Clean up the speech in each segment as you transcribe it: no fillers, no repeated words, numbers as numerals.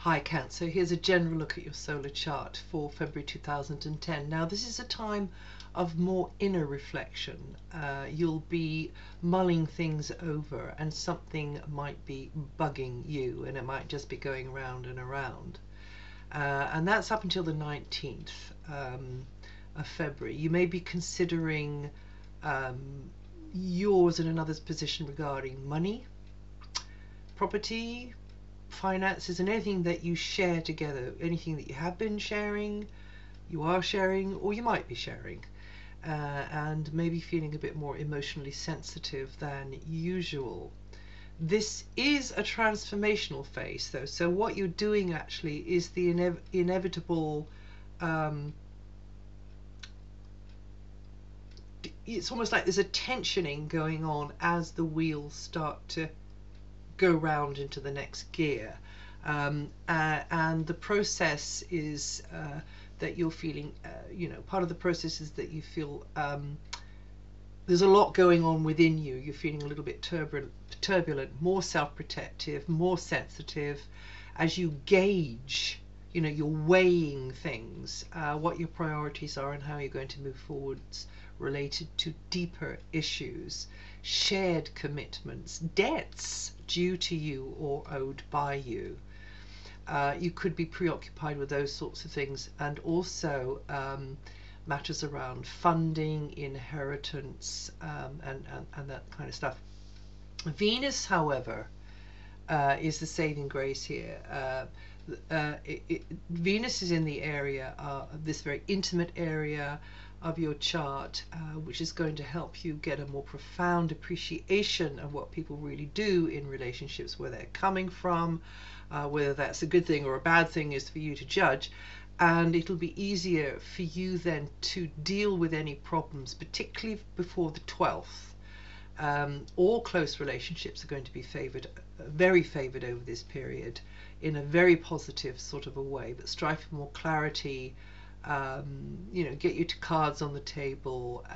Hi Cancer, here's a general look at your solar chart for February 2010. Now this is a time of more inner reflection. You'll be mulling things over and something might be bugging you, and it might just be going round and around. And that's up until the 19th of February. You may be considering yours and another's position regarding money, property, finances, and anything that you share together, anything that you have been sharing, you are sharing, or you might be sharing, and maybe feeling a bit more emotionally sensitive than usual. This is a transformational phase though, so what you're doing actually is the inevitable it's almost like there's a tensioning going on as the wheels start to go round into the next gear, and the process is that you're feeling, part of the process is that you feel there's a lot going on within you. You're feeling a little bit turbulent, more self-protective, more sensitive as you gauge, you're weighing things, what your priorities are and how you're going to move forwards related to deeper issues, shared commitments, debts due to you or owed by you. You could be preoccupied with those sorts of things, and also matters around funding, inheritance, and that kind of stuff. Venus, however, is the saving grace here. Venus is in the area, this very intimate area of your chart, which is going to help you get a more profound appreciation of what people really do in relationships, where they're coming from, whether that's a good thing or a bad thing is for you to judge. And it'll be easier for you then to deal with any problems, particularly before the 12th. All close relationships are going to be favored, very favored over this period, in a very positive sort of a way, but strive for more clarity. Get your cards on the table,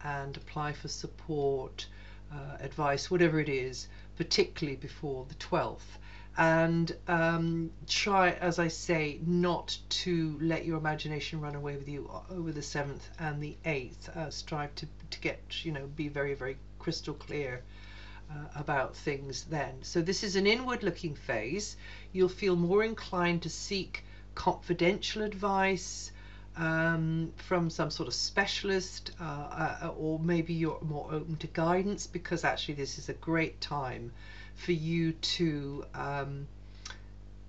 and apply for support, advice, whatever it is, particularly before the 12th. And try, as I say, not to let your imagination run away with you over the 7th and the 8th. Strive to get, be very, very crystal clear about things then. So this is an inward looking phase. You'll feel more inclined to seek confidential advice from some sort of specialist, or maybe you're more open to guidance, because actually this is a great time for you to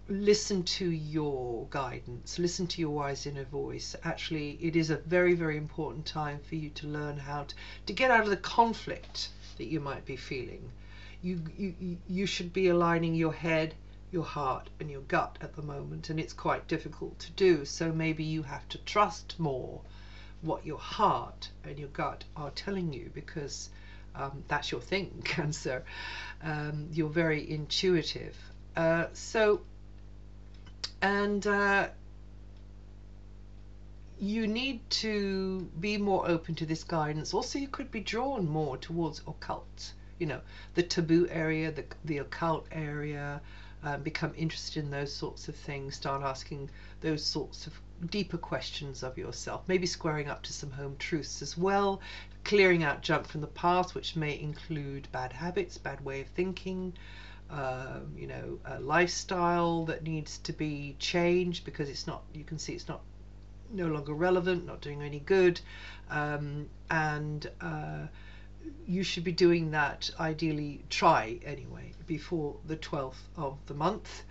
listen to your guidance, listen to your wise inner voice. Actually, it is a very, very important time for you to learn how to get out of the conflict that you might be feeling. You should be aligning your head, your heart and your gut at the moment, and it's quite difficult to do. So maybe you have to trust more what your heart and your gut are telling you, because that's your thing, Cancer. You're very intuitive. You need to be more open to this guidance. Also, you could be drawn more towards occult, the taboo area, the occult area. Become interested in those sorts of things, start asking those sorts of deeper questions of yourself, maybe squaring up to some home truths as well, clearing out junk from the past, which may include bad habits, bad way of thinking, a lifestyle that needs to be changed because it's not, you can see it's not, no longer relevant, not doing any good, and you should be doing that, ideally try anyway, before the 12th of the month,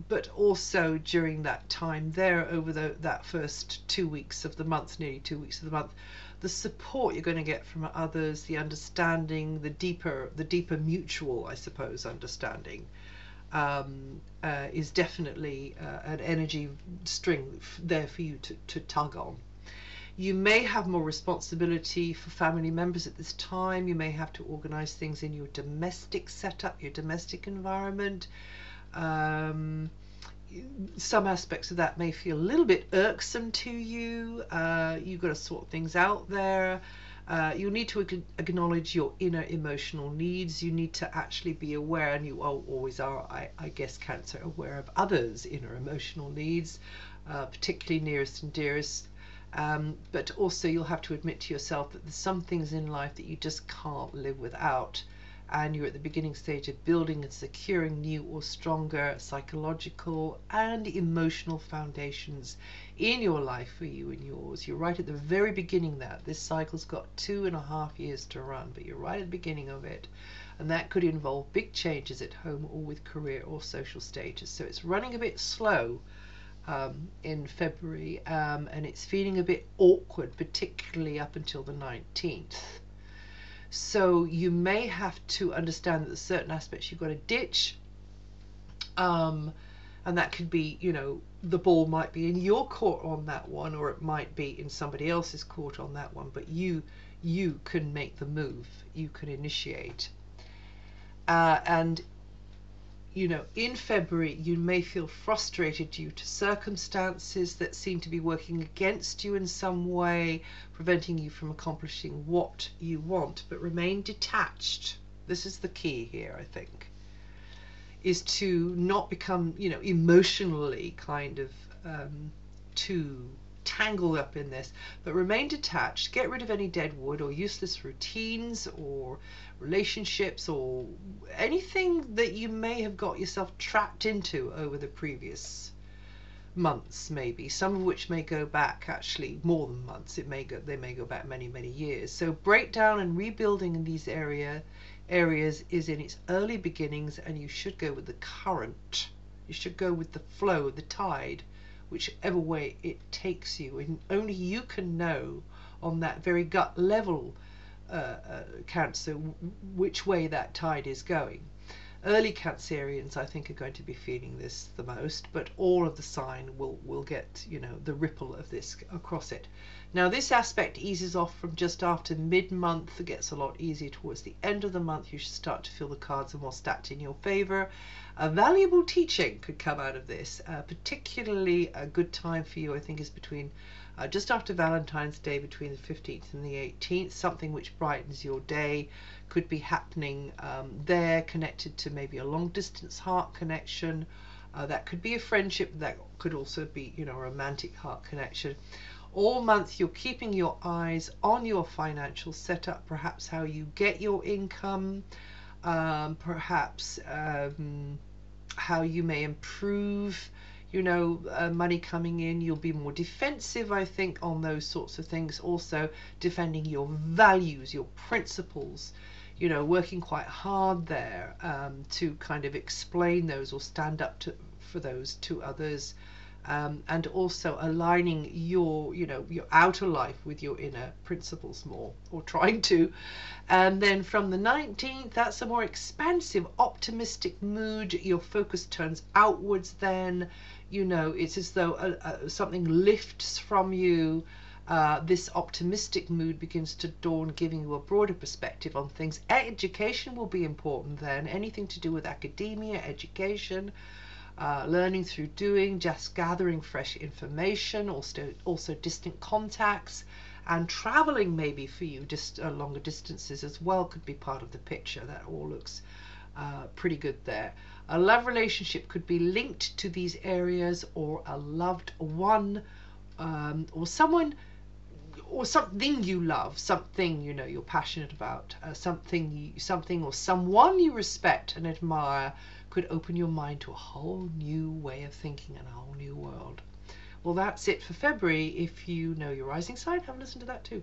but also during that time there, over that first 2 weeks of the month, nearly 2 weeks of the month, the support you're going to get from others, the understanding, the deeper mutual, I suppose, understanding, is definitely an energy string there for you to tug on. You may have more responsibility for family members at this time. You may have to organize things in your domestic setup, your domestic environment. Some aspects of that may feel a little bit irksome to you. You've got to sort things out there. You'll need to acknowledge your inner emotional needs. You need to actually be aware, and you always are, I guess, Cancer, aware of others' inner emotional needs, particularly nearest and dearest. But also you'll have to admit to yourself that there's some things in life that you just can't live without. And you're at the beginning stage of building and securing new or stronger psychological and emotional foundations in your life for you and yours. You're right at the very beginning that this cycle's got 2.5 years to run, but you're right at the beginning of it. And that could involve big changes at home or with career or social status. So it's running a bit slow in February, and it's feeling a bit awkward, particularly up until the 19th. So you may have to understand that there's certain aspects you've got to ditch, and that could be, the ball might be in your court on that one, or it might be in somebody else's court on that one, but you can make the move, you can initiate. And in February, you may feel frustrated due to circumstances that seem to be working against you in some way, preventing you from accomplishing what you want, but remain detached. This is the key here, I think, is to not become, emotionally kind of too tangled up in this, but remain detached. Get rid of any dead wood or useless routines or relationships or anything that you may have got yourself trapped into over the previous months, maybe, some of which may go back actually more than months. They may go back many years. So breakdown and rebuilding in these areas is in its early beginnings, and you should go with the current. You should go with the flow, the tide, whichever way it takes you, and only you can know on that very gut level, Cancer, which way that tide is going. Early Cancerians, I think, are going to be feeling this the most, but all of the sign will get, the ripple of this across it. Now, this aspect eases off from just after mid-month. It gets a lot easier towards the end of the month. You should start to feel the cards are more stacked in your favor. A valuable teaching could come out of this. Particularly a good time for you, I think, is between just after Valentine's Day, between the 15th and the 18th. Something which brightens your day could be happening there, connected to maybe a long-distance heart connection. That could be a friendship. That could also be, a romantic heart connection. All month you're keeping your eyes on your financial setup, perhaps how you get your income, perhaps how you may improve, money coming in. You'll be more defensive, I think, on those sorts of things. Also defending your values, your principles, working quite hard there to kind of explain those or stand up for those to others. And also aligning your outer life with your inner principles more, or trying to. And then from the 19th, that's a more expansive, optimistic mood. Your focus turns outwards then. It's as though something lifts from you. This optimistic mood begins to dawn, giving you a broader perspective on things. Education will be important then. Anything to do with academia, education, learning through doing, just gathering fresh information, also distant contacts, and traveling maybe for you, just longer distances as well could be part of the picture. That all looks pretty good there. A love relationship could be linked to these areas, or a loved one, or someone, or something you love, something you're passionate about, something or someone you respect and admire could open your mind to a whole new way of thinking and a whole new world. Well, that's it for February. If you know your rising sign, have a listen to that too.